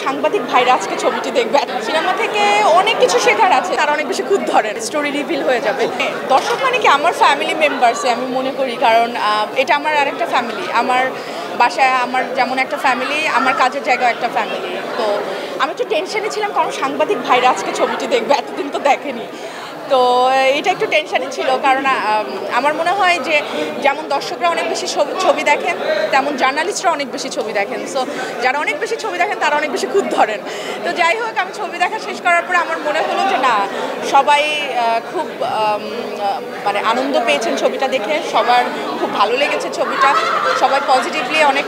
সাংবাদিক ভাইরা আজকে ছবিটি দেখবে। সিনেমা থেকে অনেক কিছু শেখার আছে, তারা অনেক বেশি খুদ ধরেন, স্টোরি রিভিল হয়ে যাবে। দর্শক মানে কি আমার ফ্যামিলি মেম্বার্সে আমি মনে করি, কারণ এটা আমার আরেকটা ফ্যামিলি। আমার বাসায় আমার যেমন একটা ফ্যামিলি, আমার কাজের জায়গায় একটা ফ্যামিলি। তো আমি একটু টেনশনে ছিলাম, কারণ সাংবাদিক ভাইরা আজকে ছবিটি দেখবে, এতদিন তো দেখেনি। তো এটা একটু টেনশানই ছিল, কারণ আমার মনে হয় যে যেমন দর্শকরা অনেক বেশি ছবি দেখেন, তেমন জার্নালিস্টরা অনেক বেশি ছবি দেখেন। সো যারা অনেক বেশি ছবি দেখেন তারা অনেক বেশি খুদ ধরেন। তো যাই হোক, আমি ছবি দেখা শেষ করার পরে আমার মনে হলো যে না, সবাই খুব মানে আনন্দ পেয়েছেন ছবিটা দেখে, সবার খুব ভালো লেগেছে ছবিটা, সবাই পজিটিভলি অনেক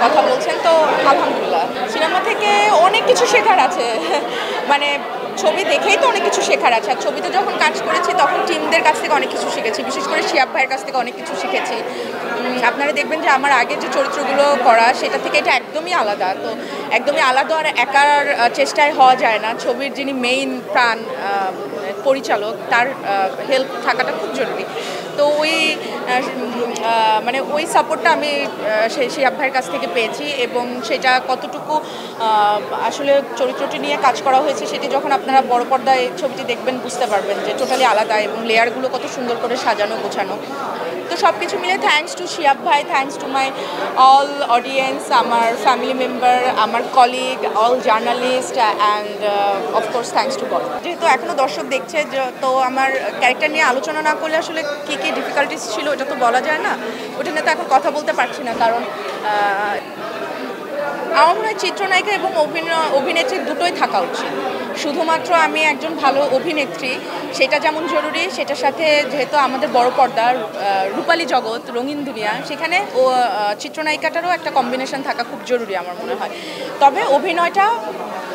কথা বলছেন। তো আলহামদুলিল্লাহ, সিনেমা থেকে অনেক কিছু শেখার আছে। মানে ছবি দেখেই তো অনেক কিছু শেখার আছে। আর ছবিতে যখন কাজ করেছি তখন টিমদের কাছ থেকে অনেক কিছু শিখেছি, বিশেষ করে শিয়াব ভাইয়ের কাছ থেকে অনেক কিছু শিখেছি। আপনারা দেখবেন যে আমার আগে যে চরিত্রগুলো করা সেটা থেকে এটা একদমই আলাদা। তো একদমই আলাদা, আর একার চেষ্টায় হওয়া যায় না। ছবির যিনি মেইন প্রাণ পরিচালক, তার হেল্প থাকাটা খুব জরুরি। তো ওই সাপোর্টটা আমি শিয়াব ভাইয়ের কাছ থেকে পেয়েছি, এবং সেটা কতটুকু আসলে চরিত্রটি নিয়ে কাজ করা হয়েছে সেটি যখন আপনারা বড় পর্দায় ছবিটি দেখবেন বুঝতে পারবেন যে টোটালি আলাদা, এবং লেয়ারগুলো কত সুন্দর করে সাজানো গোছানো। তো সব কিছু মিলে থ্যাঙ্কস টু শিয়াব ভাই, thanks to my all audience, আমার ফ্যামিলি মেম্বার, আমার colleague, all journalist, and of course thanks to god. যেহেতু এখনও দর্শক দেখছে, তো আমার ক্যারেক্টার নিয়ে আলোচনা না করলে আসলে কী কী ডিফিকাল্টিস ছিল ওটা তো বলা যায় না, ওটা নিয়ে তো এখন কথা বলতে পারছি না। কারণ আমার মনে হয় চিত্রনায়িকা এবং অভিনেত্রী দুটোই থাকা উচিত। শুধুমাত্র আমি একজন ভালো অভিনেত্রী সেটা যেমন জরুরি, সেটার সাথে যেহেতু আমাদের বড় পর্দার রূপালী জগৎ, রঙিন দুনিয়া, সেখানে চিত্রনায়িকাটারও একটা কম্বিনেশন থাকা খুব জরুরি আমার মনে হয়। তবে অভিনয়টা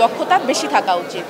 দক্ষতা বেশি থাকা উচিত।